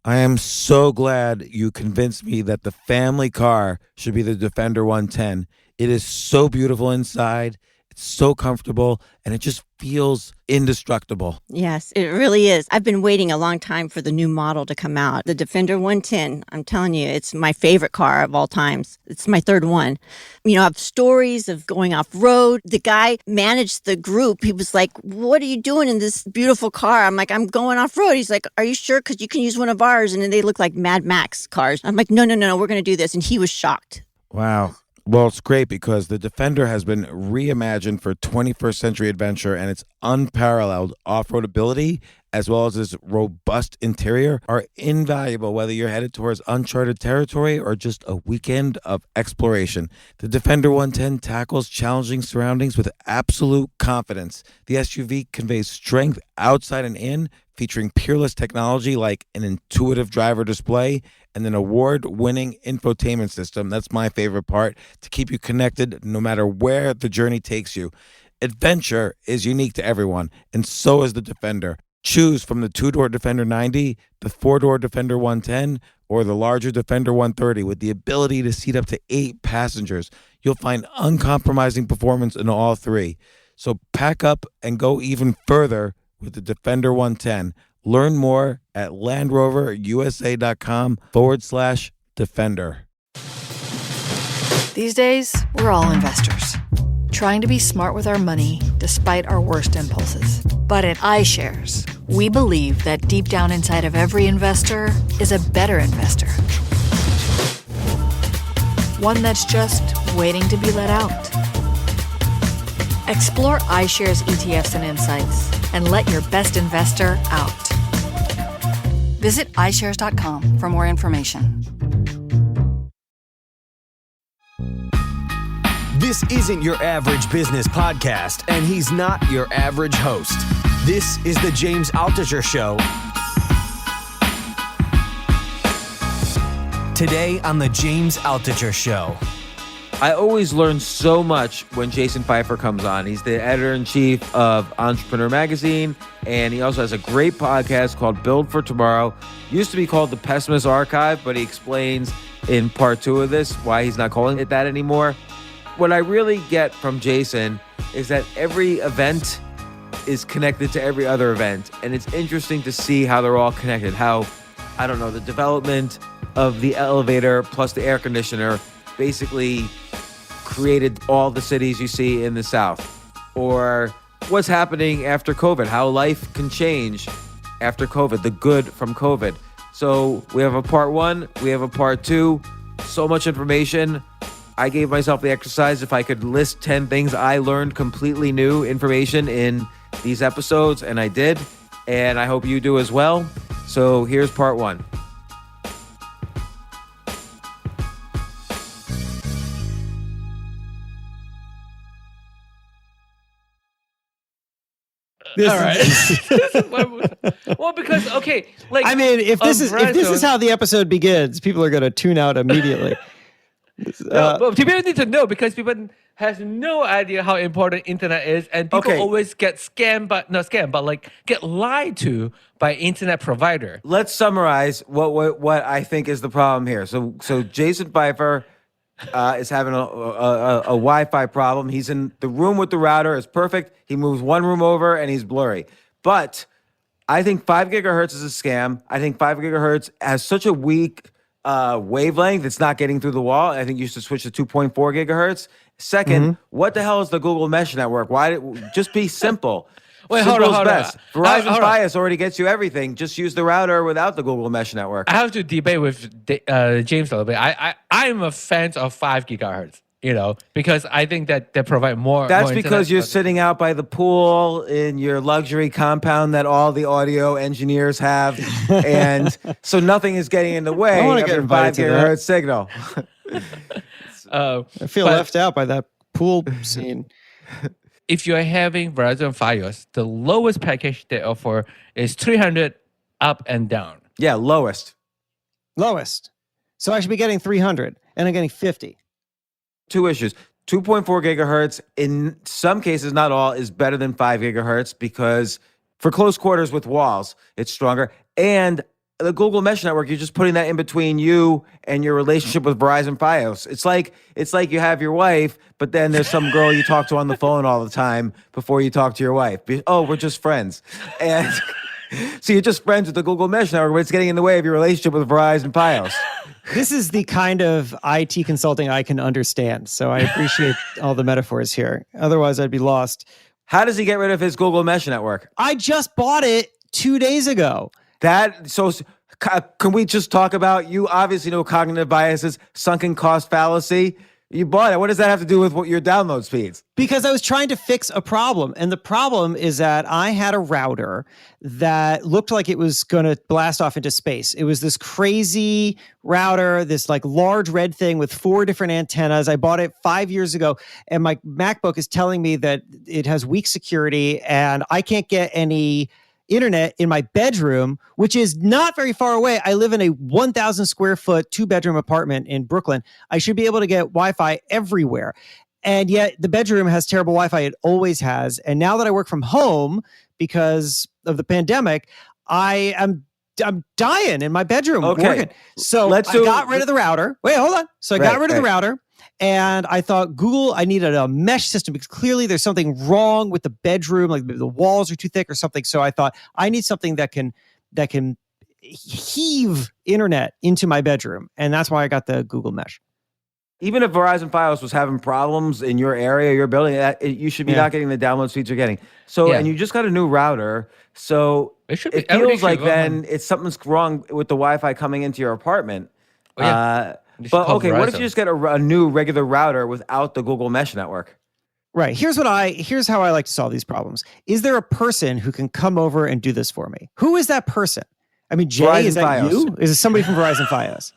I am so glad you convinced me that the family car should be the Defender 110. It is so beautiful inside. It's so comfortable, and it just feels indestructible. Yes, it really is. I've been waiting a long time for the new model to come out. The Defender 110, I'm telling you, it's my favorite car of all times. It's my third one. You know, I have stories of going off-road. The guy managed the group. He was like, what are you doing in this beautiful car? I'm like, I'm going off-road. He's like, are you sure? Because you can use one of ours. And then they look like Mad Max cars. I'm like, no, we're going to do this. And he was shocked. Wow. Well, it's great because the Defender has been reimagined for 21st century adventure, and its unparalleled off-road ability, as well as its robust interior, are invaluable whether you're headed towards uncharted territory or just a weekend of exploration. The Defender 110 tackles challenging surroundings with absolute confidence. The SUV conveys strength outside and in, featuring peerless technology like an intuitive driver display and an award-winning infotainment system. That's my favorite part, to keep you connected no matter where the journey takes you. Adventure is unique to everyone, and so is the Defender. Choose from the two-door Defender 90, the four-door Defender 110, or the larger Defender 130 with the ability to seat up to 8 passengers. You'll find uncompromising performance in all three. So pack up and go even further with the Defender 110. Learn more at LandRoverUSA.com/Defender. These days, we're all investors, trying to be smart with our money despite our worst impulses. But at iShares, we believe that deep down inside of every investor is a better investor. One that's just waiting to be let out. Explore iShares ETFs and insights and let your best investor out. Visit iShares.com for more information. This isn't your average business podcast, and he's not your average host. This is the James Altucher Show. Today on the James Altucher Show. I always learn so much when Jason Feifer comes on. He's the editor-in-chief of Entrepreneur Magazine, and he also has a great podcast called Build for Tomorrow. Used to be called The Pessimist Archive, but he explains in part 2 of this why he's not calling it that anymore. What I really get from Jason is that every event is connected to every other event, and it's interesting to see how they're all connected. How, I don't know, the development of the elevator plus the air conditioner basically created all the cities you see in the South. Or what's happening after COVID, how life can change after COVID, the good from COVID. So we have a part 1, we have a part 2, so much information. I gave myself the exercise if I could list 10 things I learned completely new information in these episodes, and I did, and I hope you do as well. So here's part 1. All right. Well, because like I mean, if this is how the episode begins, people are going to tune out immediately. But people need to know because people has no idea how important internet is, and people always get scammed, but like get lied to by internet provider. Let's summarize what I think is the problem here. So Jason Feifer is having a Wi-Fi problem. He's in the room with the router. It's perfect. He moves one room over and he's blurry. But I think 5 gigahertz is a scam. I think 5 gigahertz has such a weak wavelength. It's not getting through the wall. I think you should switch to 2.4 gigahertz. Second, what the hell is the Google Mesh Network? Just be simple. Wait, hold on. Verizon Fios already gets you everything. Just use the router without the Google Mesh Network. I have to debate with James a little bit. I'm a fan of 5 gigahertz, because I think that they provide more. That's more because you're sitting out by the pool in your luxury compound that all the audio engineers have, and so nothing is getting in the way of your 5 gigahertz signal. I feel left out by that pool scene. If you're having Verizon Fios, the lowest package they offer is 300 up and down. Yeah, lowest. So I should be getting 300, and I'm getting 50. 2 issues. 2.4 gigahertz, in some cases, not all, is better than 5 gigahertz because for close quarters with walls, it's stronger. And the Google Mesh network, you're just putting that in between you and your relationship with Verizon Fios. It's like you have your wife, but then there's some girl you talk to on the phone all the time before you talk to your wife. Oh, we're just friends. And so you're just friends with the Google Mesh network, but it's getting in the way of your relationship with Verizon Fios. This is the kind of IT consulting I can understand. So I appreciate all the metaphors here. Otherwise, I'd be lost. How does he get rid of his Google Mesh network? I just bought it 2 days ago. Can we just talk about, you obviously know cognitive biases, sunken cost fallacy. You bought it. What does that have to do with what your download speeds? Because I was trying to fix a problem. And the problem is that I had a router that looked like it was going to blast off into space. It was this crazy router, this like large red thing with 4 different antennas. I bought it 5 years ago, and my MacBook is telling me that it has weak security and I can't get any internet in my bedroom, which is not very far away. I live in a 1,000 square foot 2-bedroom apartment in Brooklyn. I should be able to get Wi-Fi everywhere. And yet the bedroom has terrible Wi-Fi. It always has. And now that I work from home because of the pandemic, I'm dying in my bedroom. Okay. Working. So I got rid of the router. Wait, hold on. So I got rid of the router. And I thought, Google, I needed a mesh system because clearly there's something wrong with the bedroom, like maybe the walls are too thick or something. So I thought I need something that can heave internet into my bedroom. And that's why I got the Google Mesh. Even if Verizon Fios was having problems in your area, your building, you should be not getting the download speeds you're getting. So, and you just got a new router. So it feels like then something's wrong with the Wi-Fi coming into your apartment. But okay, what if you just get a new regular router without the Google Mesh network? Right. Here's how I like to solve these problems. Is there a person who can come over and do this for me? Who is that person? I mean, Jay, Verizon is that Fios. you? Is it somebody from Verizon Fios?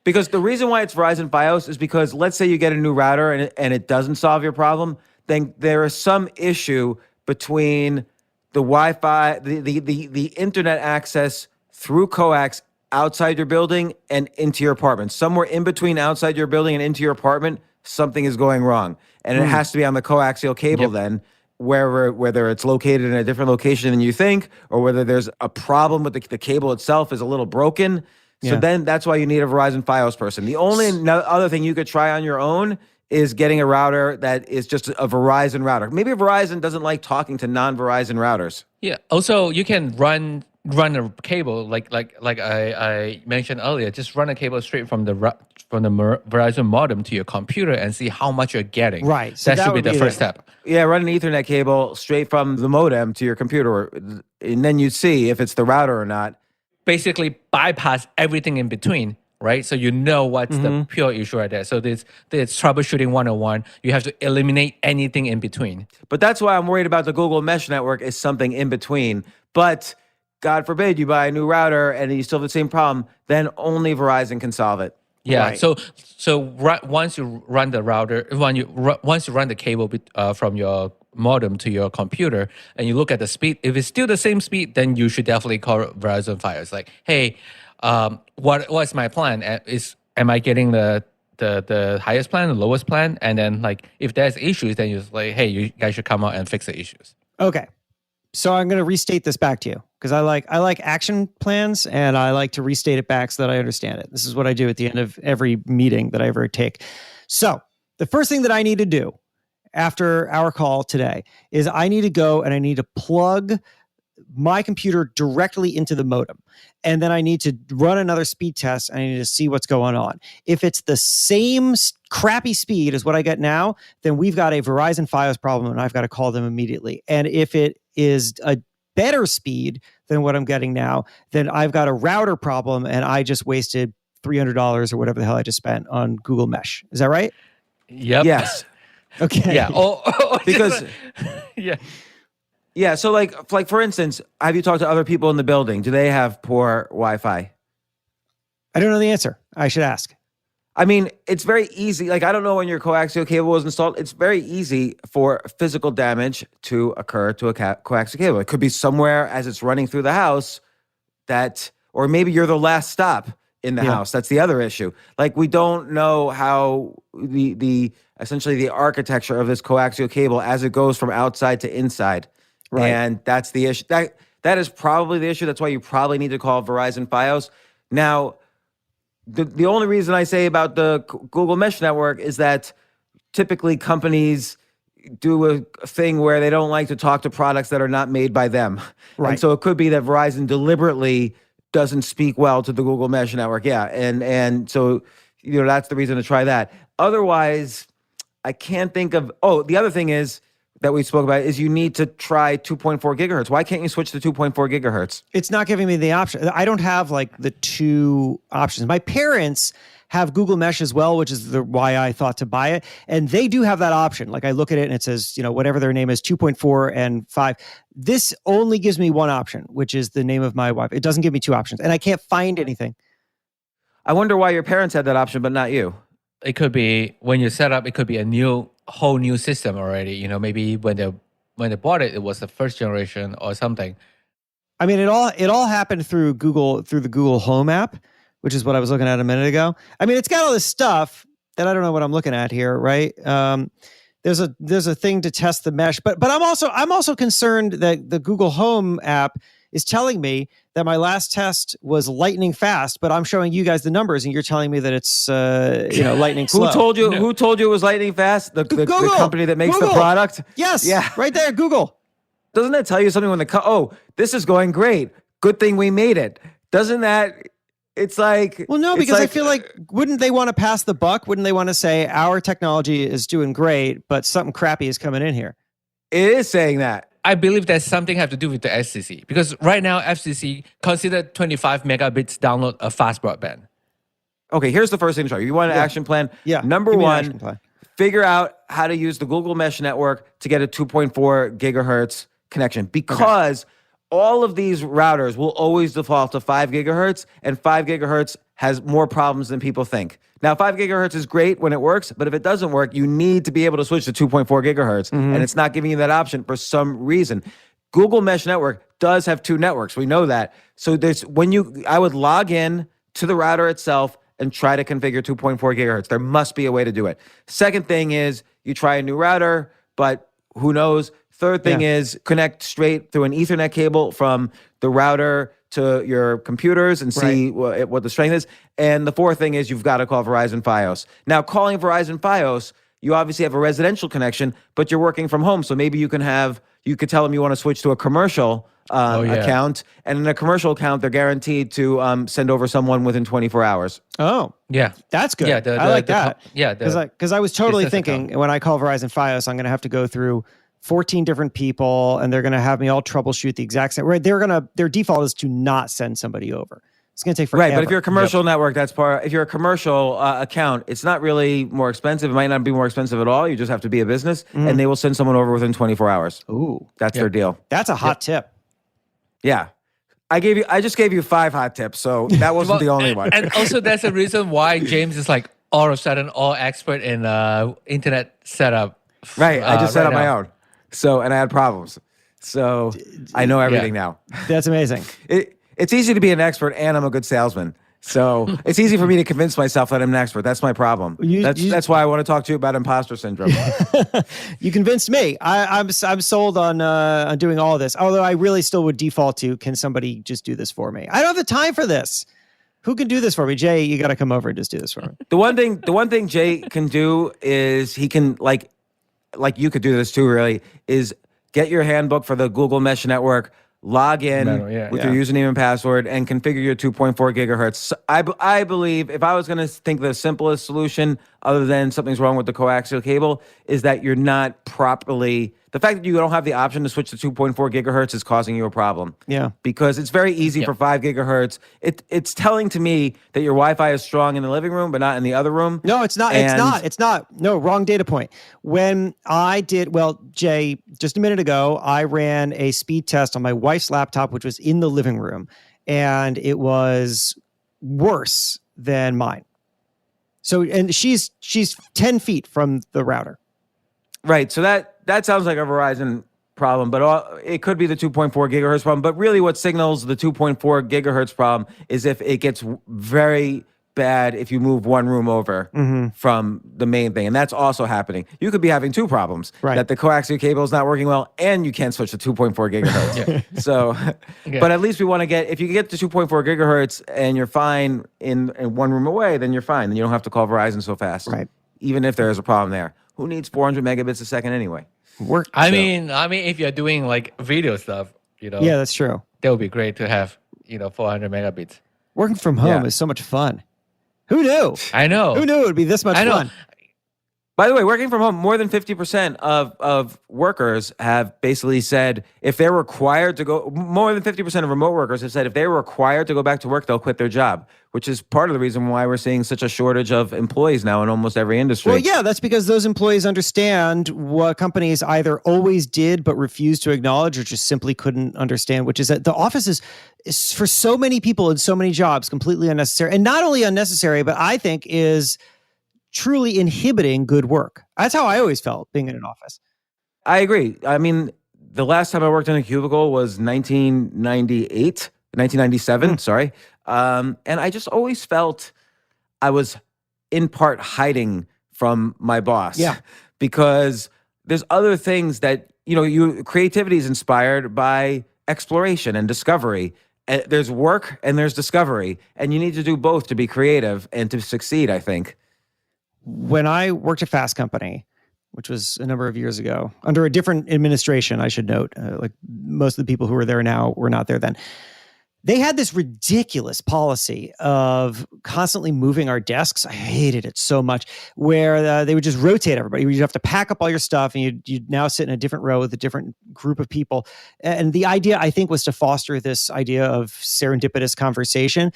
Because the reason why it's Verizon Fios is because let's say you get a new router and it doesn't solve your problem, then there is some issue between the Wi-Fi, the internet access through coax outside your building and into your apartment. Somewhere in between outside your building and into your apartment, something is going wrong. And it has to be on the coaxial cable then, whether it's located in a different location than you think, or whether there's a problem with the cable itself is a little broken. So then that's why you need a Verizon Fios person. The only other thing you could try on your own is getting a router that is just a Verizon router. Maybe Verizon doesn't like talking to non-Verizon routers. Yeah. Also, you can run a cable like I mentioned earlier. Just run a cable straight from the Verizon modem to your computer and see how much you're getting. Right. So that should be the first step. Yeah, run an Ethernet cable straight from the modem to your computer, and then you see if it's the router or not. Basically, bypass everything in between. Right, so you know what's the pure issue right there. So there's troubleshooting 101. You have to eliminate anything in between. But that's why I'm worried about the Google Mesh network is something in between. But God forbid you buy a new router and you still have the same problem, then only Verizon can solve it. Yeah. Right. So once you run the router, once you run the cable from your modem to your computer, and you look at the speed, if it's still the same speed, then you should definitely call Verizon Fios. Like, hey, what's my plan? Am I getting the highest plan, the lowest plan? And then like if there's issues, then you're like, hey, you guys should come out and fix the issues. Okay. So I'm going to restate this back to you because I like action plans and I like to restate it back so that I understand it. This is what I do at the end of every meeting that I ever take. So the first thing that I need to do after our call today is I need to go and I need to plug my computer directly into the modem. And then I need to run another speed test. I need to see what's going on. If it's the same crappy speed as what I get now, then we've got a Verizon Fios problem and I've got to call them immediately. And if it is a better speed than what I'm getting now, then I've got a router problem and I just wasted $300 or whatever the hell I just spent on Google Mesh. Is that right? Yep. Yes. Okay. Yeah. Because yeah. Yeah, so like for instance, have you talked to other people in the building? Do they have poor Wi-Fi? I don't know the answer. I should ask. I mean, it's very easy. Like, I don't know when your coaxial cable was installed. It's very easy for physical damage to occur to a coaxial cable. It could be somewhere as it's running through the house or maybe you're the last stop in the house. That's the other issue. Like, we don't know how essentially the architecture of this coaxial cable as it goes from outside to inside. Right. And that's the issue. That is probably the issue. That's why you probably need to call Verizon Fios. Now, the only reason I say about the Google Mesh Network is that typically companies do a thing where they don't like to talk to products that are not made by them. Right. And so it could be that Verizon deliberately doesn't speak well to the Google Mesh Network. Yeah. And so, that's the reason to try that. Otherwise, I can't think of, the other thing is that we spoke about is you need to try 2.4 gigahertz. Why can't you switch to 2.4 gigahertz? It's not giving me the option. I don't have like the two options. My parents have Google Mesh as well, which is why I thought to buy it. And they do have that option. Like I look at it and it says, whatever their name is, 2.4 and 5. This only gives me one option, which is the name of my wife. It doesn't give me two options. And I can't find anything. I wonder why your parents had that option, but not you. It could be when you set up. It could be a whole new system already. Maybe when they bought it, it was the first generation or something. I mean, it all happened through the Google Home app, which is what I was looking at a minute ago. I mean, it's got all this stuff that I don't know what I'm looking at here, right? There's a thing to test the mesh, but I'm also concerned that the Google Home app is telling me that my last test was lightning fast, but I'm showing you guys the numbers, and you're telling me that it's lightning slow. Who told you it was lightning fast? The company that makes Google. the product? Yes. Yeah. Right there, Google. Doesn't that tell you something when this is going great. Good thing we made it. Doesn't that, it's like... Well, no, because I feel like, wouldn't they want to pass the buck? Wouldn't they want to say, our technology is doing great, but something crappy is coming in here? It is saying that. I believe that something have to do with the FCC, because right now FCC consider 25 megabits download a fast broadband. Okay, here's the first thing to show you. You want an action plan? Yeah. Number one, figure out how to use the Google Mesh Network to get a 2.4 gigahertz connection, because all of these routers will always default to 5 gigahertz, and 5 gigahertz has more problems than people think. Now, 5 gigahertz is great when it works, but if it doesn't work, you need to be able to switch to 2.4 gigahertz, and it's not giving you that option for some reason. Google Mesh Network does have two networks. We know that. So I would log in to the router itself and try to configure 2.4 gigahertz. There must be a way to do it. Second thing is you try a new router, but who knows? Third thing is connect straight through an Ethernet cable from the router to your computers and see what the strength is. And the fourth thing is you've got to call Verizon Fios. Now, calling Verizon Fios, you obviously have a residential connection, but you're working from home. So maybe you could tell them you want to switch to a commercial account. And in a commercial account, they're guaranteed to send over someone within 24 hours. Oh, yeah. That's good. Yeah, I like that. Because I was totally business thinking account. when I call Verizon Fios, I'm going to have to go through 14 different people, and they're going to have me all troubleshoot the exact same. Right? Their default is to not send somebody over. It's going to take forever. Right, but if you're a commercial network, that's part. If you're a commercial account, it's not really more expensive. It might not be more expensive at all. You just have to be a business, and they will send someone over within 24 hours. Ooh, that's their deal. That's a hot tip. Yeah. I just gave you 5 hot tips, so that wasn't the only one. And also, that's the reason why James is like all of a sudden all expert in internet setup. Right, I just set up now. my own. So, and I had problems. So I know everything now. That's amazing. It's easy to be an expert, and I'm a good salesman. So it's easy for me to convince myself that I'm an expert. That's my problem. That's why I want to talk to you about imposter syndrome. You convinced me. I'm sold on doing all of this. Although I really still would default to, can somebody just do this for me? I don't have the time for this. Who can do this for me? Jay, you got to come over and just do this for me. The one thing Jay can do is he can like you could do this too, really, is get your handbook for the Google Mesh Network, log in with your username and password, and configure your 2.4 gigahertz. So I believe if I was going to think the simplest solution, other than something's wrong with the coaxial cable, is that you're not properly... The fact that you don't have the option to switch to 2.4 gigahertz is causing you a problem. Yeah. Because it's very easy for 5 gigahertz. It's telling to me that your Wi-Fi is strong in the living room, but not in the other room. No, it's not. It's not. No, wrong data point. When I did, Jay, just a minute ago, I ran a speed test on my wife's laptop, which was in the living room, and it was worse than mine. So, and she's 10 feet from the router. Right. So that sounds like a Verizon problem, but it could be the 2.4 gigahertz problem. But really what signals the 2.4 gigahertz problem is if it gets very bad if you move one room over from the main thing. And that's also happening. You could be having two problems. Right. That the coaxial cable is not working well and you can't switch to 2.4 gigahertz. So, but at least we want to get, if you get to 2.4 gigahertz and you're fine in one room away, then you're fine. Then you don't have to call Verizon so fast. Right. Even if there is a problem there. Who needs 400 megabits a second anyway? I mean, if you're doing like video stuff, Yeah, that's true. that would be great to have, 400 megabits. Working from home is so much fun. Who knew? I know. Who knew it would be this much fun? By the way, working from home, more than 50% of workers have basically said if they're required to go, more than 50% of remote workers have said if they're required to go back to work, they'll quit their job, which is part of the reason why we're seeing such a shortage of employees now in almost every industry. Well, yeah, that's because those employees understand what companies either always did but refused to acknowledge or just simply couldn't understand, which is that the office is for so many people in so many jobs completely unnecessary. And not only unnecessary, but I think is truly inhibiting good work. That's how I always felt being in an office. I agree. I mean, the last time I worked in a cubicle was 1997, sorry. And I just always felt I was in part hiding from my boss. Yeah. Because there's other things that, creativity is inspired by exploration and discovery. There's work and there's discovery. And you need to do both to be creative and to succeed, I think. When I worked at Fast Company, which was a number of years ago, under a different administration, I should note, like most of the people who are there now were not there then. They had this ridiculous policy of constantly moving our desks. I hated it so much, where they would just rotate everybody. You'd have to pack up all your stuff and you'd now sit in a different row with a different group of people. And the idea, I think, was to foster this idea of serendipitous conversation.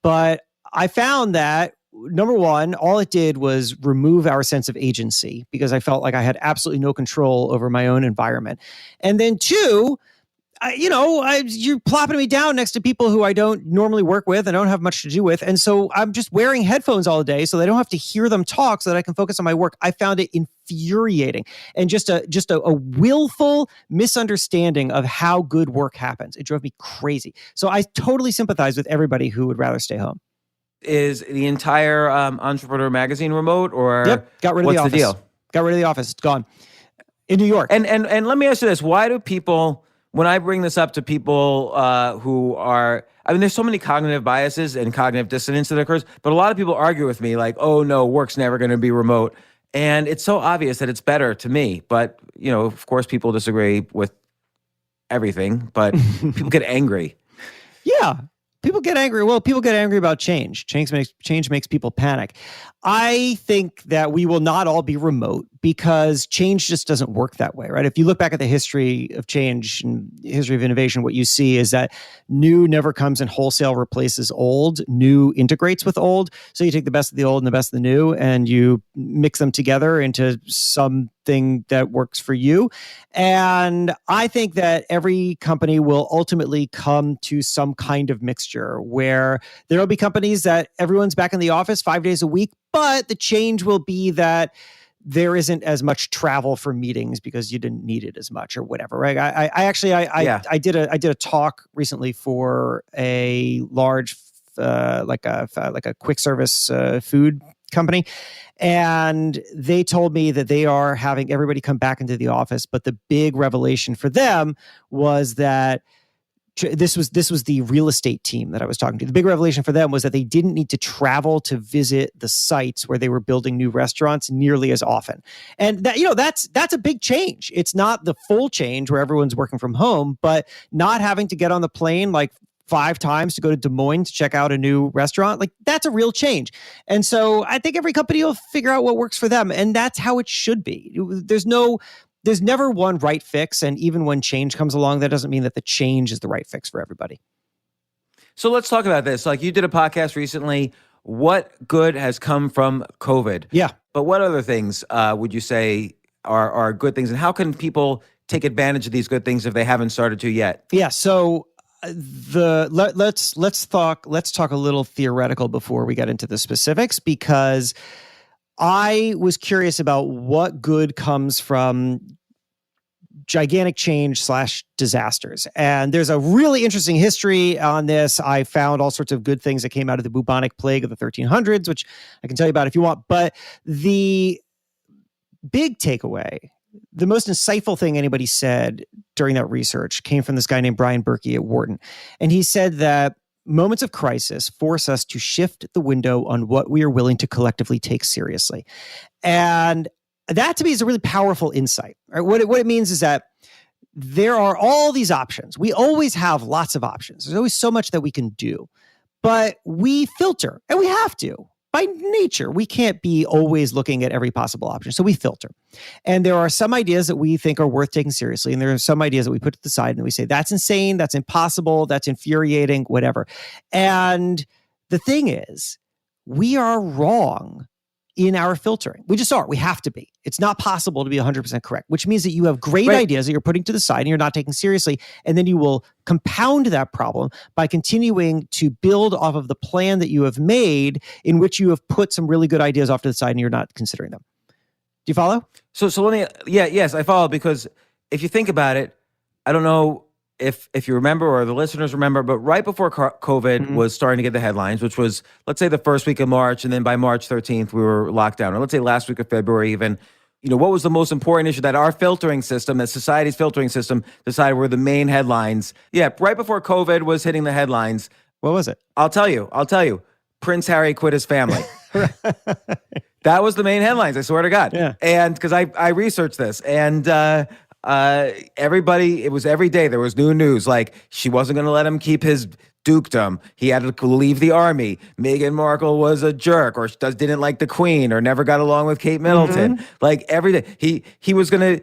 But I found that number one, all it did was remove our sense of agency because I felt like I had absolutely no control over my own environment. And then two, you're plopping me down next to people who I don't normally work with and don't have much to do with. And so I'm just wearing headphones all day so that I don't have to hear them talk so that I can focus on my work. I found it infuriating and just a willful misunderstanding of how good work happens. It drove me crazy. So I totally sympathize with everybody who would rather stay home. Is the entire Entrepreneur Magazine remote, or got rid of what's the office? The deal? Got rid of the office. It's gone. In New York. And let me ask you this: why do people, when I bring this up to people who are, there's so many cognitive biases and cognitive dissonance that occurs, but a lot of people argue with me like, "Oh no, work's never going to be remote," and it's so obvious that it's better to me. But of course, people disagree with everything, but people get angry. Yeah. People get angry. Well, people get angry about change. Change makes people panic. I think that we will not all be remote because change just doesn't work that way, right? If you look back at the history of change and history of innovation, what you see is that new never comes and wholesale replaces old. New integrates with old. So you take the best of the old and the best of the new and you mix them together into something that works for you. And I think that every company will ultimately come to some kind of mixture where there will be companies that everyone's back in the office 5 days a week, but the change will be that there isn't as much travel for meetings because you didn't need it as much or whatever, right? I did a talk recently for a large like a quick service food company, and they told me that they are having everybody come back into the office, but the big revelation for them was that this was the real estate team that I was talking to. The big revelation for them was that they didn't need to travel to visit the sites where they were building new restaurants nearly as often. And that's a big change. It's not the full change where everyone's working from home, but not having to get on the plane like 5 times to go to Des Moines to check out a new restaurant, like that's a real change. And so I think every company will figure out what works for them. And that's how it should be. There's never one right fix. And even when change comes along, that doesn't mean that the change is the right fix for everybody. So let's talk about this. Like you did a podcast recently. What good has come from COVID? Yeah. But what other things would you say are good things? And how can people take advantage of these good things if they haven't started to yet? Yeah. So let's talk a little theoretical before we get into the specifics, because I was curious about what good comes from gigantic change / disasters. And there's a really interesting history on this. I found all sorts of good things that came out of the bubonic plague of the 1300s, which I can tell you about if you want. But the big takeaway, the most insightful thing anybody said during that research came from this guy named Brian Berkey at Wharton. And he said that moments of crisis force us to shift the window on what we are willing to collectively take seriously. And that to me is a really powerful insight. Right? What it means is that there are all these options. We always have lots of options. There's always so much that we can do, but we filter, and we have to. By nature, we can't be always looking at every possible option. So we filter. And there are some ideas that we think are worth taking seriously. And there are some ideas that we put to the side and we say, that's insane, that's impossible, that's infuriating, whatever. And the thing is, we are wrong in our filtering. We just are. We have to be. It's not possible to be 100% correct, which means that you have great ideas that you're putting to the side and you're not taking seriously. And then you will compound that problem by continuing to build off of the plan that you have made, in which you have put some really good ideas off to the side and you're not considering them. Do you follow? So let me, yes, I follow, because if you think about it, I don't know if you remember or the listeners remember, but right before COVID was starting to get the headlines, which was, let's say, the first week of March, and then by March 13th, we were locked down, or let's say last week of February even, what was the most important issue that our filtering system, that society's filtering system, decided were the main headlines? Yeah, right before COVID was hitting the headlines. What was it? I'll tell you. Prince Harry quit his family. That was the main headlines, I swear to God. Yeah. And because I researched this, and everybody, it was every day there was new news, like she wasn't going to let him keep his dukedom. He had to leave the army. Meghan Markle was a jerk, or didn't like the Queen, or never got along with Kate Middleton. Like every day, he was gonna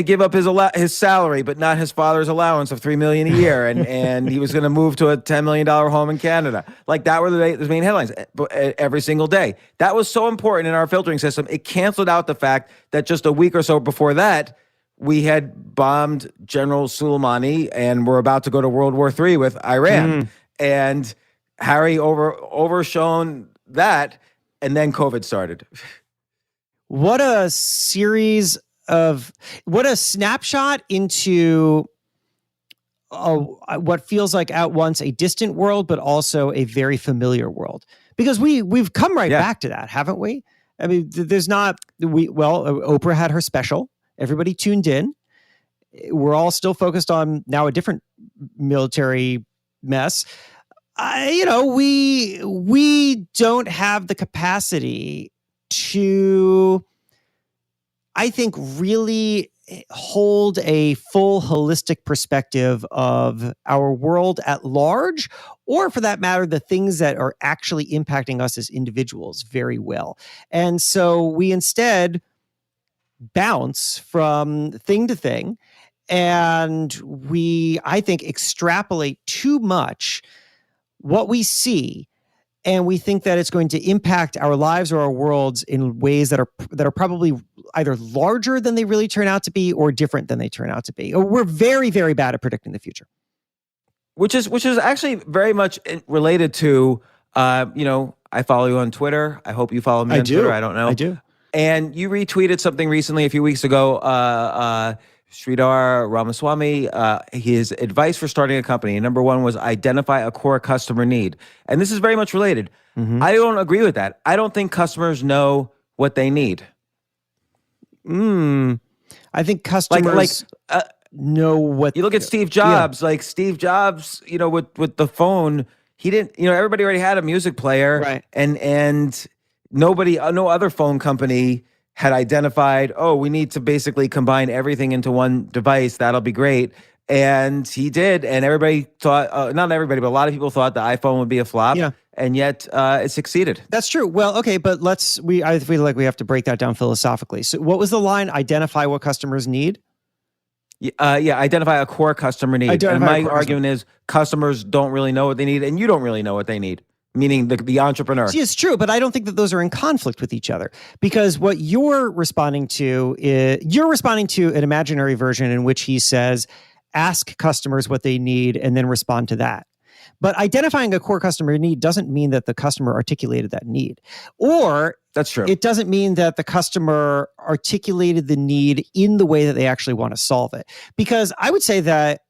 give up his salary, but not his father's allowance of $3 million a year, and he was gonna move to a $10 million home in Canada. Like that were the main headlines every single day. That was so important in our filtering system. It canceled out the fact that just a week or so before that, we had bombed General Soleimani and were about to go to World War III with Iran. And Harry overshone that, and then COVID started. What a snapshot into what feels like at once a distant world, but also a very familiar world. Because we've come back to that, haven't we? I mean, Oprah had her special. Everybody tuned in. We're all still focused on now a different military mess. We don't have the capacity to, I think, really hold a full holistic perspective of our world at large, or for that matter, the things that are actually impacting us as individuals very well. And so we instead bounce from thing to thing, and we, I think, extrapolate too much what we see, and we think that it's going to impact our lives or our worlds in ways that are probably either larger than they really turn out to be, or different than they turn out to be. Or we're very, very bad at predicting the future. Which is actually very much related to, I follow you on Twitter. I hope you follow me on Twitter. I don't know. I do. And you retweeted something recently, a few weeks ago, Sridhar Ramaswamy, his advice for starting a company. Number one was identify a core customer need. And this is very much related. I don't agree with that. I don't think customers know what they need. I think customers know what... You look at Steve Jobs, like Steve Jobs, with the phone, he didn't, everybody already had a music player. Right. And no other phone company had identified, we need to basically combine everything into one device. That'll be great. And he did. And everybody thought, not everybody, but a lot of people thought the iPhone would be a flop. Yeah. And yet it succeeded. That's true. Well, okay, but I feel like we have to break that down philosophically. So what was the line? Identify what customers need? Identify a core customer need. And my argument is customers don't really know what they need, and you don't really know what they need. Meaning the entrepreneur. See, it's true, but I don't think that those are in conflict with each other, because what you're responding to an imaginary version in which he says, ask customers what they need and then respond to that. But identifying a core customer need doesn't mean that the customer articulated that need. Or That's true. it doesn't mean that the customer articulated the need in the way that they actually want to solve it. Because I would say that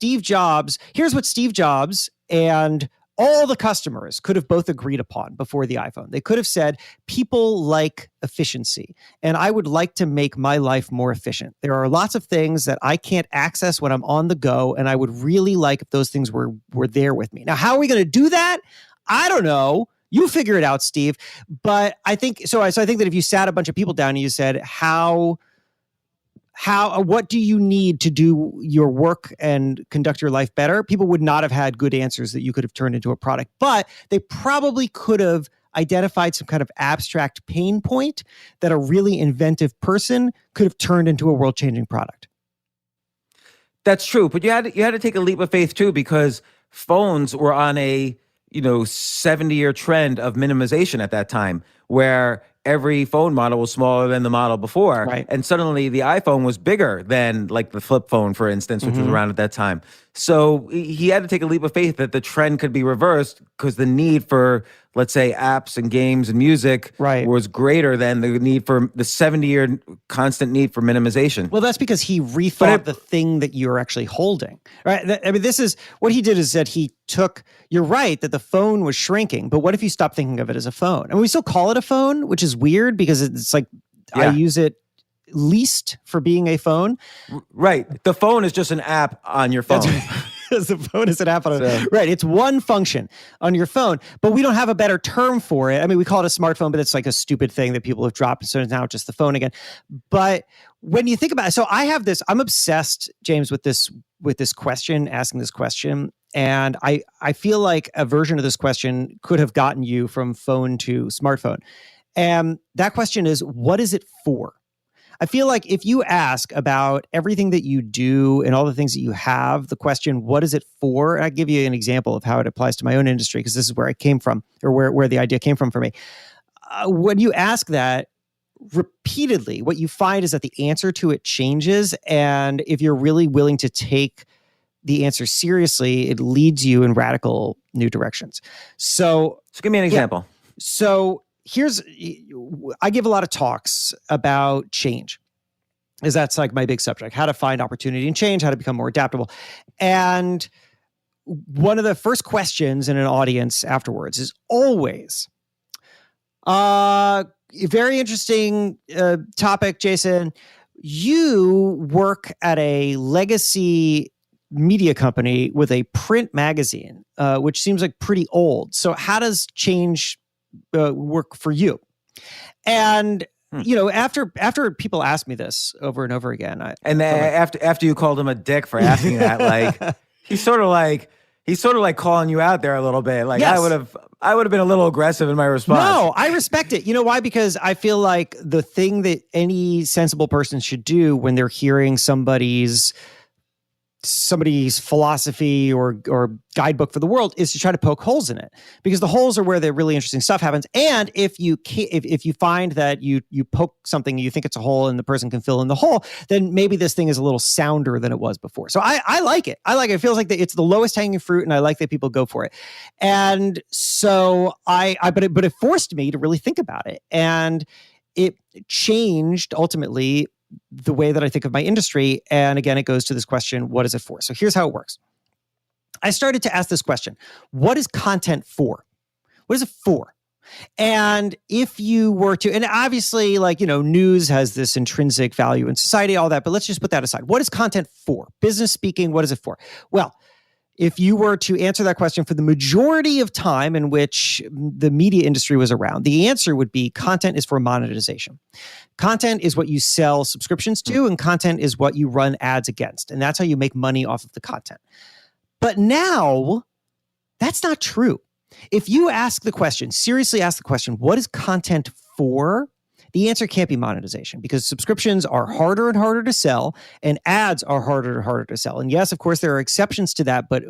here's what Steve Jobs and all the customers could have both agreed upon before the iPhone. They could have said, people like efficiency, and I would like to make my life more efficient. There are lots of things that I can't access when I'm on the go, and I would really like if those things were there with me. Now, how are we going to do that? I don't know. You figure it out, Steve. But I think so. I think that if you sat a bunch of people down and you said, what do you need to do your work and conduct your life better? People would not have had good answers that you could have turned into a product, but they probably could have identified some kind of abstract pain point that a really inventive person could have turned into a world-changing product. That's true, but you had to take a leap of faith too, because phones were on a 70-year trend of minimization at that time, where every phone model was smaller than the model before. Right. And suddenly the iPhone was bigger than like the flip phone, for instance, which was around at that time. So he had to take a leap of faith that the trend could be reversed because the need for, let's say, apps and games and music was greater than the need for the 70-year constant need for minimization. Well, that's because he rethought the thing that you're actually holding, right? I mean, this is what he did, is that you're right that the phone was shrinking, but what if you stop thinking of it as a phone? And we still call it a phone, which is weird because it's like, I use it least for being a phone. Right. The phone is just an app on your phone. The phone is an app on right. It's one function on your phone, but we don't have a better term for it. I mean, we call it a smartphone, but it's like a stupid thing that people have dropped. So it's now just the phone again. But when you think about it, so I'm obsessed, James, with this question, asking this question. And I feel like a version of this question could have gotten you from phone to smartphone. And that question is, what is it for? I feel like if you ask about everything that you do and all the things that you have, the question, what is it for? And I'll give you an example of how it applies to my own industry, because this is where I came from, or where the idea came from for me. When you ask that repeatedly, what you find is that the answer to it changes. And if you're really willing to take the answer seriously, it leads you in radical new directions. So give me an example. So I give a lot of talks about change, because that's like my big subject, how to find opportunity in change, how to become more adaptable. And one of the first questions in an audience afterwards is always, very interesting topic, Jason. You work at a legacy media company with a print magazine, which seems like pretty old. So how does change work for you? And after people ask me this over and over again, after you called him a dick for asking that, like he's sort of like calling you out there a little bit. Like, yes. I would have been a little aggressive in my response. No, I respect it. You know why? Because I feel like the thing that any sensible person should do when they're hearing somebody's philosophy or guidebook for the world is to try to poke holes in it, because the holes are where the really interesting stuff happens. And if you find that you poke something and you think it's a hole and the person can fill in the hole, then maybe this thing is a little sounder than it was before. So I like it. I like it. It feels like it's the lowest hanging fruit, and I like that people go for it. And so but it forced me to really think about it, and it changed ultimately the way that I think of my industry. And again, it goes to this question, what is it for? So here's how it works. I started to ask this question, what is content for? What is it for? And if you were to, and obviously news has this intrinsic value in society, all that, but let's just put that aside. What is content for? Business speaking, what is it for? Well, if you were to answer that question for the majority of time in which the media industry was around, the answer would be content is for monetization. Content is what you sell subscriptions to, and content is what you run ads against. And that's how you make money off of the content. But now, that's not true. If you seriously ask the question, what is content for? The answer can't be monetization, because subscriptions are harder and harder to sell, and ads are harder and harder to sell. And yes, of course, there are exceptions to that, but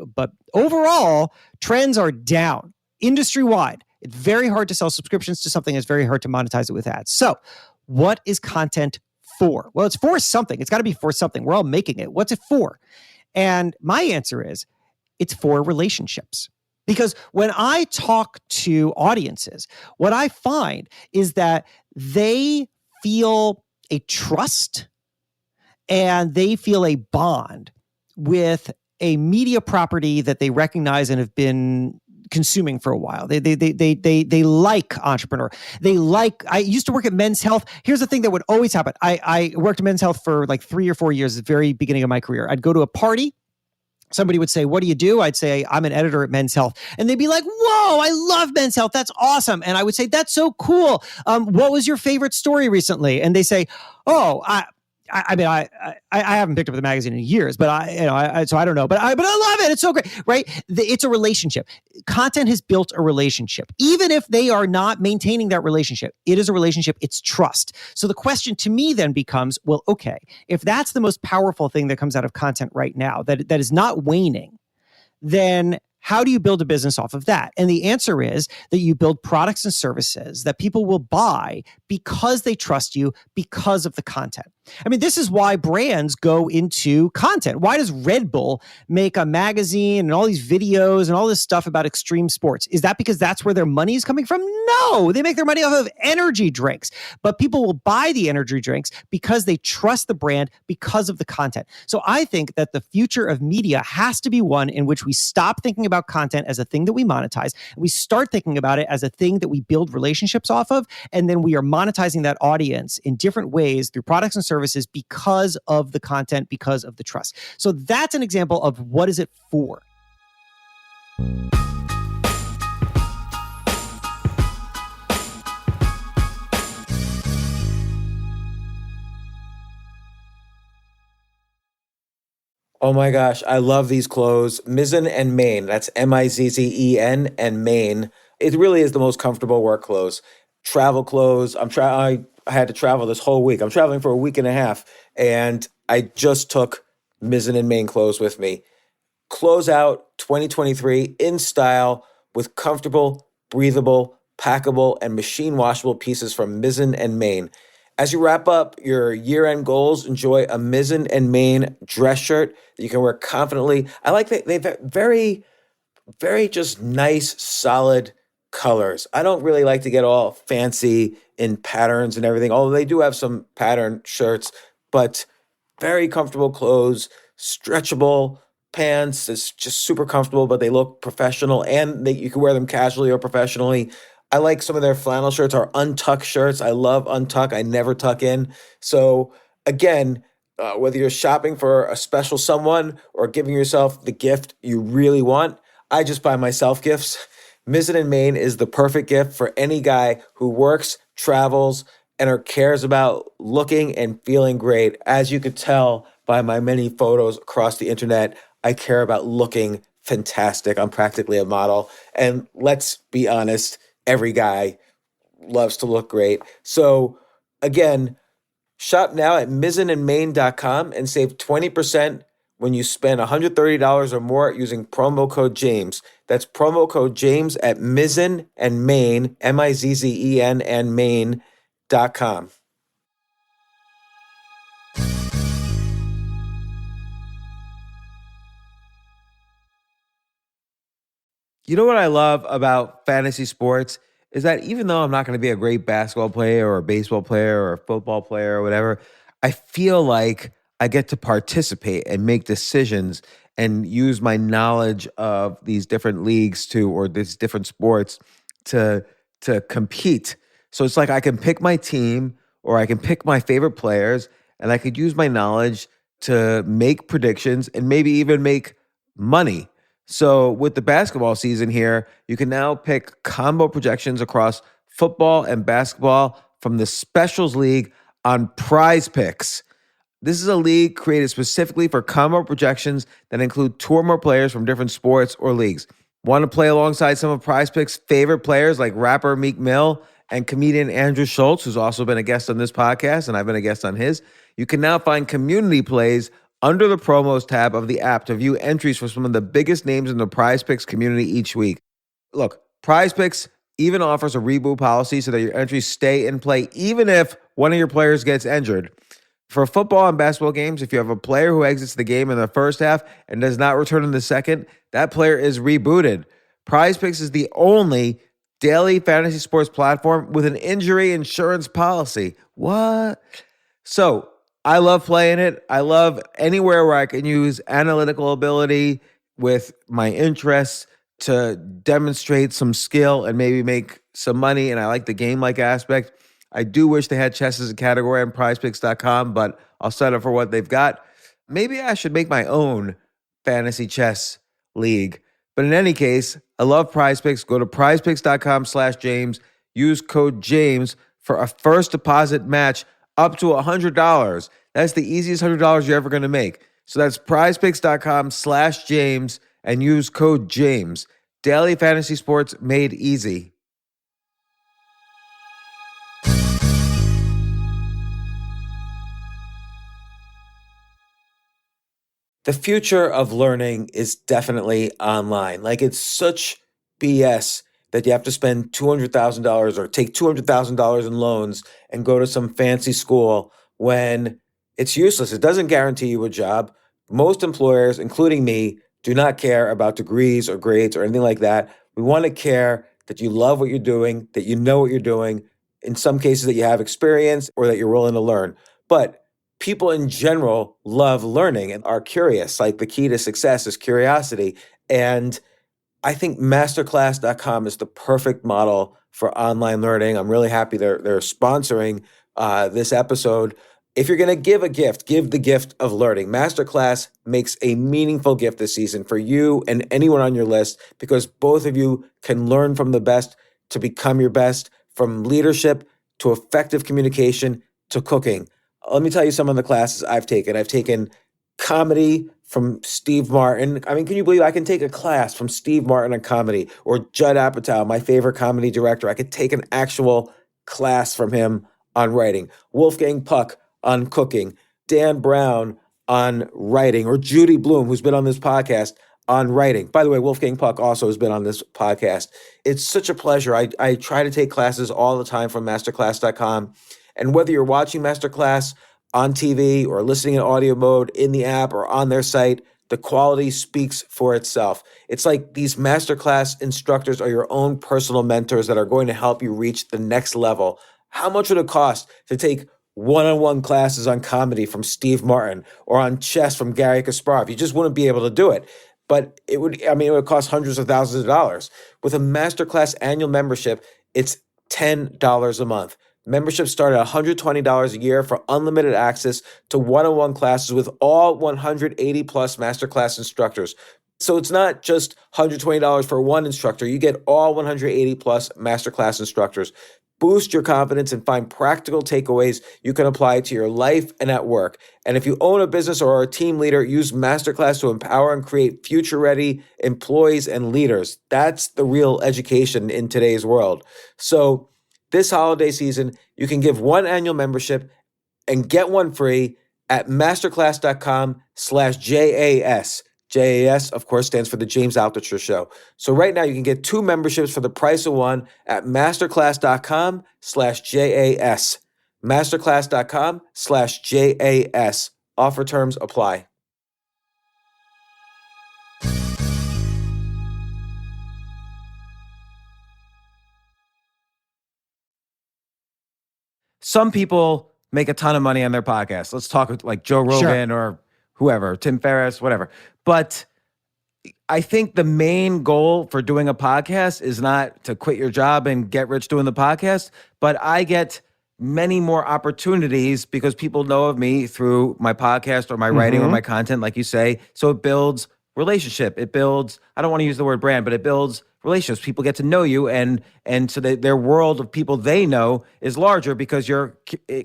overall, trends are down industry-wide. It's very hard to sell subscriptions to something. It's very hard to monetize it with ads. So what is content for? Well, it's for something. It's got to be for something. We're all making it. What's it for? And my answer is, It's for relationships. Because when I talk to audiences, what I find is that they feel a trust and they feel a bond with a media property that they recognize and have been consuming for a while. They like Entrepreneur. They like, I used to work at Men's Health. Here's the thing that would always happen. I worked at Men's Health for like 3 or 4 years at the very beginning of my career. I'd go to a party. Somebody would say, what do you do? I'd say, I'm an editor at Men's Health. And they'd be like, whoa, I love Men's Health. That's awesome. And I would say, that's so cool. What was your favorite story recently? And they say, oh, I haven't picked up the magazine in years, but so I don't know, but I love it. It's so great, right? It's a relationship. Content has built a relationship. Even if they are not maintaining that relationship, it is a relationship. It's trust. So the question to me then becomes, well, okay, if that's the most powerful thing that comes out of content right now, that is not waning, then how do you build a business off of that? And the answer is that you build products and services that people will buy because they trust you because of the content. I mean, this is why brands go into content. Why does Red Bull make a magazine and all these videos and all this stuff about extreme sports? Is that because that's where their money is coming from? No, they make their money off of energy drinks. But people will buy the energy drinks because they trust the brand because of the content. So I think that the future of media has to be one in which we stop thinking about content as a thing that we monetize, and we start thinking about it as a thing that we build relationships off of, and then we are monetizing that audience in different ways through products and services because of the content, because of the trust. So that's an example of what is it for. Oh my gosh, I love these clothes. Mizzen and Main, that's Mizzen and Main. It really is the most comfortable work clothes. Travel clothes. I had to travel this whole week. I'm traveling for a week and a half, and I just took Mizzen and Main clothes with me. Close out 2023 in style with comfortable, breathable, packable, and machine washable pieces from Mizzen and Main. As you wrap up your year-end goals, enjoy a Mizzen and Main dress shirt that you can wear confidently. I like that they've very, very just nice, solid colors. I don't really like to get all fancy in patterns and everything, although they do have some pattern shirts, but very comfortable clothes, stretchable pants. It's just super comfortable, but they look professional, and you can wear them casually or professionally. I like some of their flannel shirts or untuck shirts. I love untuck. I never tuck in. So again, whether you're shopping for a special someone or giving yourself the gift you really want, I just buy myself gifts. Mizzen and Main is the perfect gift for any guy who works, travels, and cares about looking and feeling great. As you could tell by my many photos across the internet, I care about looking fantastic. I'm practically a model. And let's be honest, every guy loves to look great. So again, shop now at mizzenandmain.com and save 20% when you spend $130 or more using promo code James. That's promo code James at Mizzen and Main, Mizzen and Main.com. You know what I love about fantasy sports is that even though I'm not going to be a great basketball player or a baseball player or a football player or whatever, I feel like I get to participate and make decisions and use my knowledge of these different leagues or these different sports to compete. So it's like I can pick my team or I can pick my favorite players, and I could use my knowledge to make predictions and maybe even make money. So with the basketball season here, you can now pick combo projections across football and basketball from the Specials League on Prize Picks. This is a league created specifically for combo projections that include two or more players from different sports or leagues. Want to play alongside some of Prize Picks' favorite players like rapper Meek Mill and comedian Andrew Schultz, who's also been a guest on this podcast, and I've been a guest on his? You can now find community plays under the promos tab of the app to view entries for some of the biggest names in the Prize Picks community each week. Look, Prize Picks even offers a reboot policy so that your entries stay in play even if one of your players gets injured. For football and basketball games, if you have a player who exits the game in the first half and does not return in the second, that player is rebooted. Prize Picks is the only daily fantasy sports platform with an injury insurance policy. What? So I love playing it. I love anywhere where I can use analytical ability with my interests to demonstrate some skill and maybe make some money. And I like the game-like aspect. I do wish they had chess as a category on prizepicks.com, but I'll settle for what they've got. Maybe I should make my own fantasy chess league. But in any case, I love Prize Picks. Go to prizepicks.com/James. Use code James for a first deposit match up to $100. That's the easiest $100 you're ever going to make. So that's prizepicks.com/James and use code James. Daily fantasy sports made easy. The future of learning is definitely online. Like, it's such BS that you have to spend $200,000 or take $200,000 in loans and go to some fancy school when it's useless. It doesn't guarantee you a job. Most employers, including me, do not care about degrees or grades or anything like that. We want to care that you love what you're doing, that you know what you're doing, in some cases that you have experience or that you're willing to learn. But people in general love learning and are curious. Like, the key to success is curiosity. And I think masterclass.com is the perfect model for online learning. I'm really happy they're sponsoring this episode. If you're going to give a gift, give the gift of learning. Masterclass makes a meaningful gift this season for you and anyone on your list, because both of you can learn from the best to become your best, from leadership to effective communication to cooking. Let me tell you some of the classes I've taken. I've taken comedy from Steve Martin. I mean, can you believe I can take a class from Steve Martin on comedy, or Judd Apatow, my favorite comedy director? I could take an actual class from him on writing. Wolfgang Puck on cooking. Dan Brown on writing, or Judy Bloom, who's been on this podcast, on writing. By the way, Wolfgang Puck also has been on this podcast. It's such a pleasure. I try to take classes all the time from masterclass.com. And whether you're watching Masterclass on TV or listening in audio mode in the app or on their site, the quality speaks for itself. It's like these Masterclass instructors are your own personal mentors that are going to help you reach the next level. How much would it cost to take one-on-one classes on comedy from Steve Martin or on chess from Gary Kasparov? You just wouldn't be able to do it. But it would cost hundreds of thousands of dollars. With a Masterclass annual membership, it's $10 a month. Memberships start at $120 a year for unlimited access to one-on-one classes with all 180 plus Masterclass instructors. So it's not just $120 for one instructor. You get all 180 plus Masterclass instructors. Boost your confidence and find practical takeaways you can apply to your life and at work. And if you own a business or are a team leader, use Masterclass to empower and create future-ready employees and leaders. That's the real education in today's world. So this holiday season, you can give one annual membership and get one free at masterclass.com/JAS. JAS, of course, stands for the James Altucher Show. So right now you can get 2 memberships for the price of one at masterclass.com/JAS. Masterclass.com/JAS. Offer terms apply. Some people make a ton of money on their podcast. Let's talk like Joe Rogan or whoever, Tim Ferriss, whatever. But I think the main goal for doing a podcast is not to quit your job and get rich doing the podcast, but I get many more opportunities because people know of me through my podcast or my writing or my content, like you say. So it builds relationship. It builds, I don't want to use the word brand, but it builds relationships. People get to know you, and so their world of people they know is larger because you're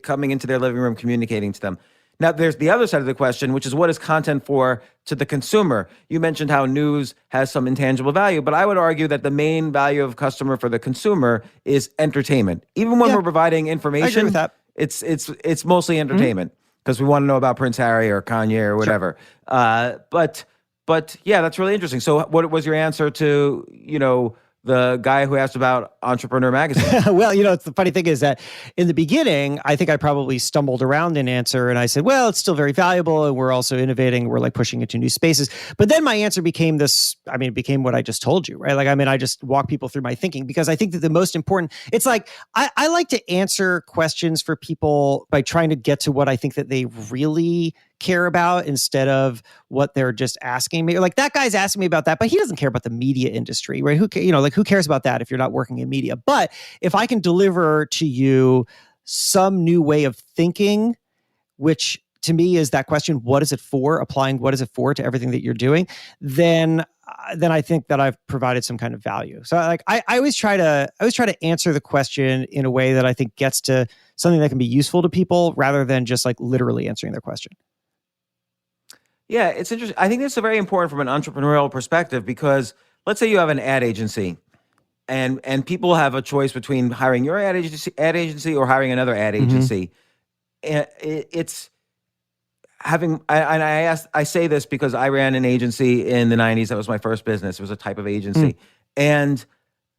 coming into their living room, communicating to them. Now, there's the other side of the question, which is what is content for to the consumer? You mentioned how news has some intangible value, but I would argue that the main value of customer for the consumer is entertainment. Even when we're providing information, I agree with that. It's mostly entertainment because we want to know about Prince Harry or Kanye or whatever. But yeah, that's really interesting. So what was your answer to, the guy who asked about Entrepreneur Magazine. Well, it's the funny thing is that in the beginning, I think I probably stumbled around an answer and I said, well, it's still very valuable and we're also innovating. We're like pushing into new spaces. But then my answer became it became what I just told you, right? I just walk people through my thinking because I think that the most important, it's like, I like to answer questions for people by trying to get to what I think that they really care about instead of what they're just asking me. Like that guy's asking me about that, but he doesn't care about the media industry, right? Who cares about that if you're not working in media? But if I can deliver to you some new way of thinking, which to me is that question, what is it for? Applying what is it for to everything that you're doing, then I think that I've provided some kind of value. So I always try to answer the question in a way that I think gets to something that can be useful to people rather than just like literally answering their question. Yeah, it's interesting. I think this is very important from an entrepreneurial perspective because let's say you have an ad agency and people have a choice between hiring your ad agency or hiring another ad agency. And it's having, I say this because I ran an agency in the 90s. That was my first business. It was a type of agency. And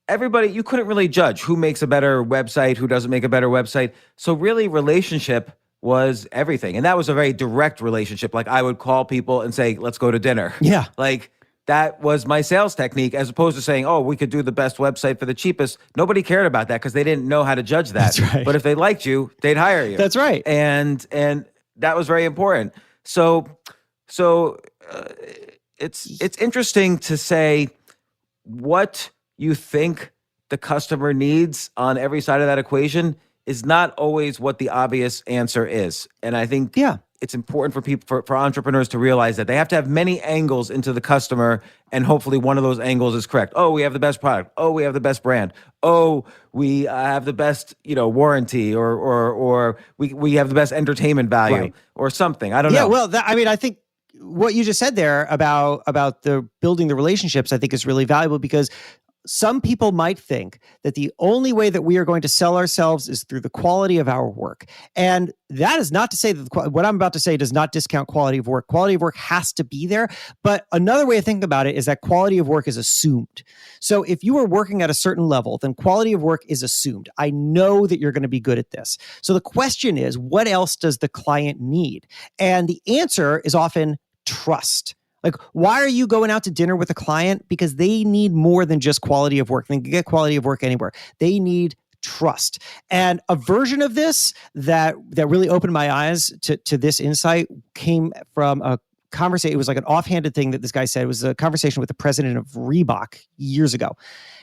everybody, you couldn't really judge who makes a better website, who doesn't make a better website. So really relationship was everything. And that was a very direct relationship. Like I would call people and say, let's go to dinner. Yeah. Like that was my sales technique as opposed to saying, oh, we could do the best website for the cheapest. Nobody cared about that because they didn't know how to judge that. That's right. But if they liked you, they'd hire you. That's right. And that was very important. So it's interesting to say what you think the customer needs on every side of that equation is not always what the obvious answer is. And I think it's important for people, for entrepreneurs to realize that they have to have many angles into the customer, and hopefully one of those angles is correct. Oh, we have the best product. Oh, we have the best brand. Oh, we have the best, warranty, or we have the best entertainment value, or something. I don't know. Yeah, well, I think what you just said there about the building the relationships, I think is really valuable because some people might think that the only way that we are going to sell ourselves is through the quality of our work. And that is not to say that what I'm about to say does not discount quality of work. Quality of work has to be there. But another way to think about it is that quality of work is assumed. So if you are working at a certain level, then quality of work is assumed. I know that you're going to be good at this. So the question is, what else does the client need? And the answer is often trust. Like, why are you going out to dinner with a client? Because they need more than just quality of work. They can get quality of work anywhere. They need trust. And a version of this that really opened my eyes to this insight came from a conversation. It was like an offhanded thing that this guy said. It was a conversation with the president of Reebok years ago.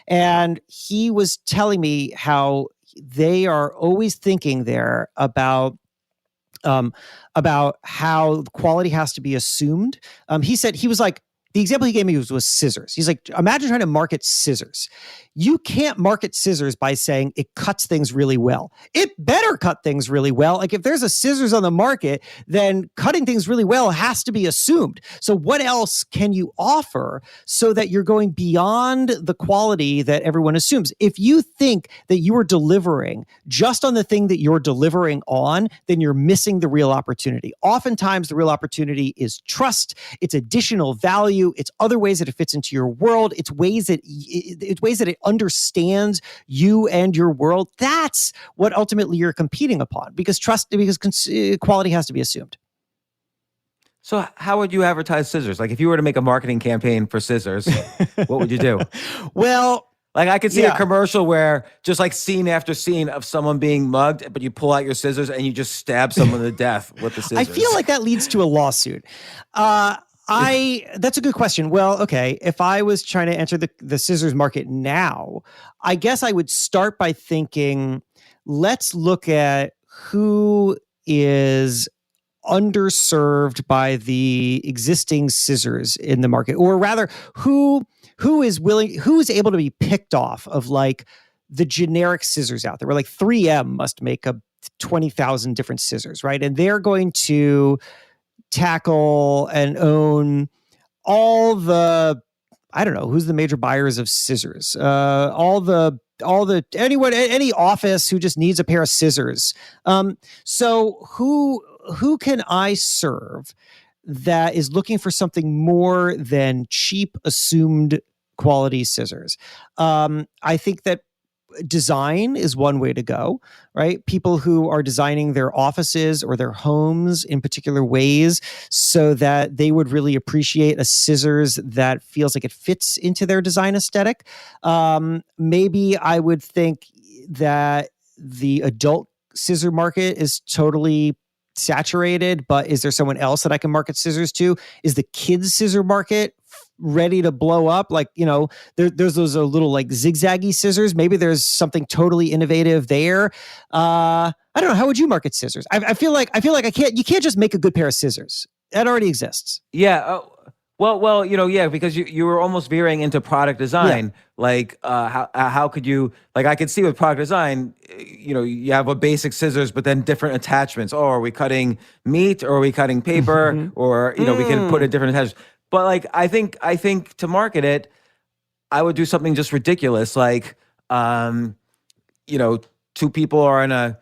And he was telling me how they are always thinking there about how quality has to be assumed. He said, he was like, the example he gave me was scissors. He's like, imagine trying to market scissors. You can't market scissors by saying it cuts things really well. It better cut things really well. Like if there's a scissors on the market, then cutting things really well has to be assumed. So what else can you offer so that you're going beyond the quality that everyone assumes? If you think that you are delivering just on the thing that you're delivering on, then you're missing the real opportunity. Oftentimes the real opportunity is trust. It's additional value. It's other ways that it fits into your world. It's ways that it understands you and your world. That's what ultimately you're competing upon because quality has to be assumed. So how would you advertise scissors? Like if you were to make a marketing campaign for scissors, what would you do? Well, like I could see a commercial where just like scene after scene of someone being mugged, but you pull out your scissors and you just stab someone to death with the scissors. I feel like that leads to a lawsuit. That's a good question. Well, okay. If I was trying to enter the scissors market now, I guess I would start by thinking, let's look at who is underserved by the existing scissors in the market, or rather who is able to be picked off of like the generic scissors out there, where like 3M must make 20,000 different scissors, right? And they're going to tackle and own all the, I don't know, who's the major buyers of scissors? Any office who just needs a pair of scissors. So who can I serve that is looking for something more than cheap assumed quality scissors. I think that design is one way to go, right? People who are designing their offices or their homes in particular ways so that they would really appreciate a scissors that feels like it fits into their design aesthetic. Maybe I would think that the adult scissor market is totally saturated, but is there someone else that I can market scissors to? Is the kids scissor market ready to blow up? Like, there's those little like zigzaggy scissors. Maybe there's something totally innovative there. I don't know. How would you market scissors? I feel like you can't just make a good pair of scissors. That already exists. Yeah. Well, yeah, because you were almost veering into product design. Yeah. Like, how could you, like, I could see with product design, you have a basic scissors, but then different attachments. Oh, are we cutting meat or are we cutting paper? Or, we can put in different attachments. But like, I think to market it, I would do something just ridiculous. Like, two people are in a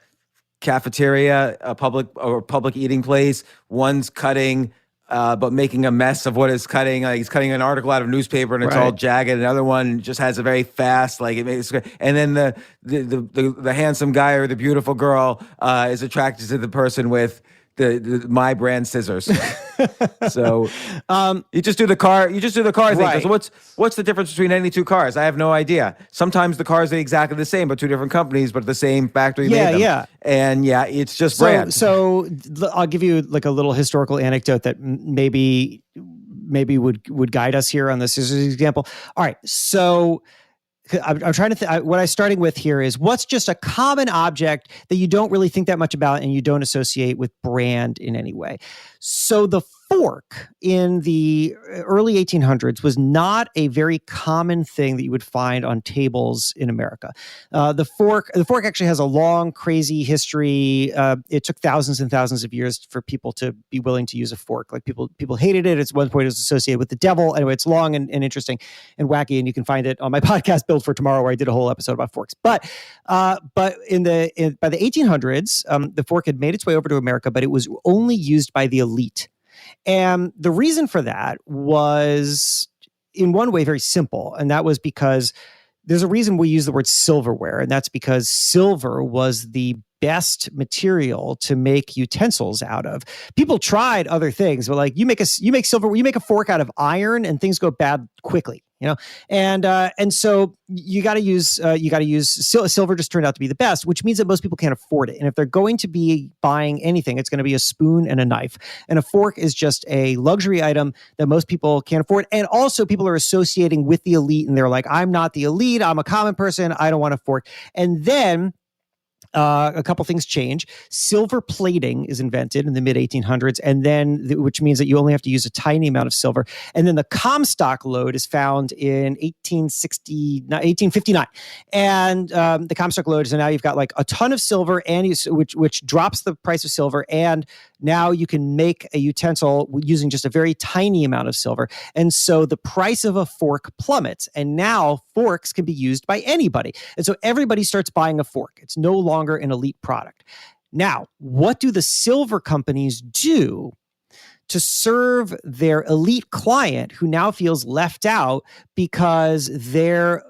cafeteria, a public eating place. One's cutting, but making a mess of what is cutting. Like he's cutting an article out of newspaper and it's all jagged. Another one just has a very fast, like it makes. And then the handsome guy or the beautiful girl is attracted to the person with the my brand scissors. So you just do the car thing. Because what's the difference between any two cars? I have no idea. Sometimes the cars are exactly the same, but two different companies, but the same factory made them. Yeah. And it's just brand. So I'll give you like a little historical anecdote that maybe would guide us here on the scissors example. All right. So I'm trying to think. What I'm starting with here is what's just a common object that you don't really think that much about and you don't associate with brand in any way. So the fork in the early 1800s was not a very common thing that you would find on tables in America. The fork actually has a long, crazy history. It took thousands and thousands of years for people to be willing to use a fork. Like people hated it. At one point, it was associated with the devil. Anyway, it's long and interesting and wacky, and you can find it on my podcast, Build for Tomorrow, where I did a whole episode about forks. But by the 1800s, the fork had made its way over to America, but it was only used by the elite. And the reason for that was, in one way, very simple. And that was because there's a reason we use the word silverware. And that's because silver was the best material to make utensils out of. People tried other things, but like you make a fork out of iron and things go bad quickly, and so you got to use silver. Just turned out to be the best, which means that most people can't afford it. And if they're going to be buying anything, it's going to be a spoon and a knife. And a fork is just a luxury item that most people can't afford. And also people are associating with the elite, and they're like, I'm not the elite. I'm a common person. I don't want a fork. And then a couple things change. Silver plating is invented in the mid 1800s, and then which means that you only have to use a tiny amount of silver. And then the Comstock lode is found in 1859, and the Comstock lode is, so now you've got like a ton of silver, and which drops the price of silver, and now you can make a utensil using just a very tiny amount of silver. And so the price of a fork plummets, and now forks can be used by anybody. And so everybody starts buying a fork. It's no longer an elite product. Now, what do the silver companies do to serve their elite client who now feels left out because their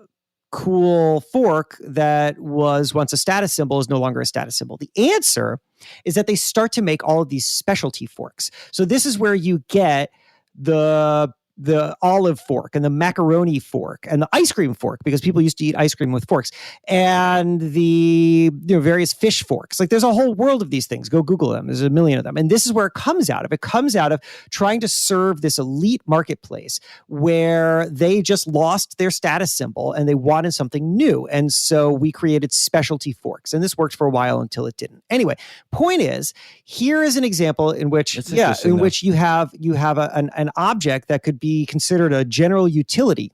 cool fork that was once a status symbol is no longer a status symbol? The answer is that they start to make all of these specialty forks. So this is where you get the olive fork and the macaroni fork and the ice cream fork, because people used to eat ice cream with forks, and the various fish forks. Like there's a whole world of these things. Go Google them. There's a million of them. And this is where it comes out of. It comes out of trying to serve this elite marketplace where they just lost their status symbol and they wanted something new. And so we created specialty forks, and this worked for a while until it didn't. Anyway, point is, here is an example in which you have an object that could be considered a general utility,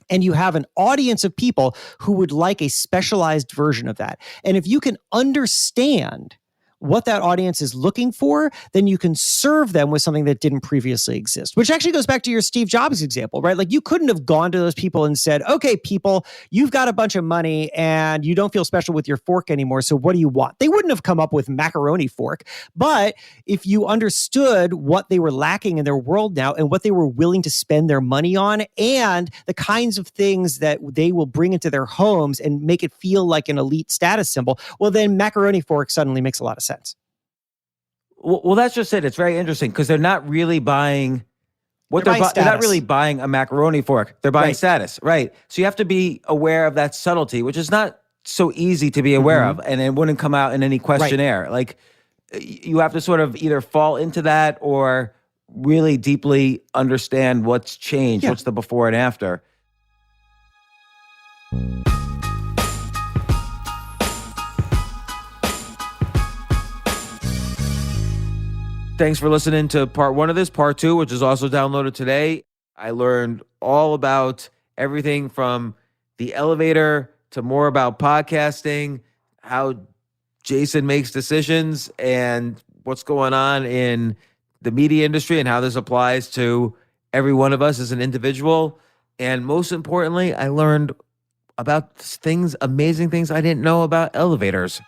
and you have an audience of people who would like a specialized version of that. And if you can understand what that audience is looking for, then you can serve them with something that didn't previously exist, which actually goes back to your Steve Jobs example, right? Like you couldn't have gone to those people and said, okay, people, you've got a bunch of money and you don't feel special with your fork anymore. So what do you want? They wouldn't have come up with macaroni fork. But if you understood what they were lacking in their world now and what they were willing to spend their money on and the kinds of things that they will bring into their homes and make it feel like an elite status symbol, well, then macaroni fork suddenly makes a lot of sense. Well, that's just it. It's very interesting because they're not really buying they're not really buying a macaroni fork. They're buying status, right? So you have to be aware of that subtlety, which is not so easy to be aware of, and it wouldn't come out in any questionnaire. Right. Like you have to sort of either fall into that or really deeply understand what's changed, what's the before and after. Thanks for listening to part 1 of this. Part 2, which is also downloaded today, I learned all about everything from the elevator to more about podcasting, how Jason makes decisions, and what's going on in the media industry and how this applies to every one of us as an individual. And most importantly, I learned about amazing things I didn't know about elevators.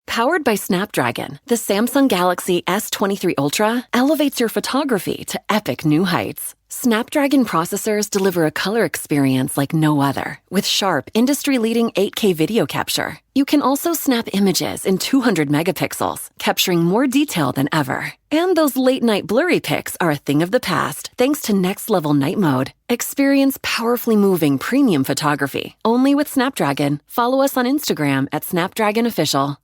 Powered by Snapdragon, the Samsung Galaxy S23 Ultra elevates your photography to epic new heights. Snapdragon processors deliver a color experience like no other, with sharp, industry-leading 8K video capture. You can also snap images in 200 megapixels, capturing more detail than ever. And those late-night blurry pics are a thing of the past, thanks to next-level night mode. Experience powerfully moving premium photography, only with Snapdragon. Follow us on Instagram at Snapdragon Official.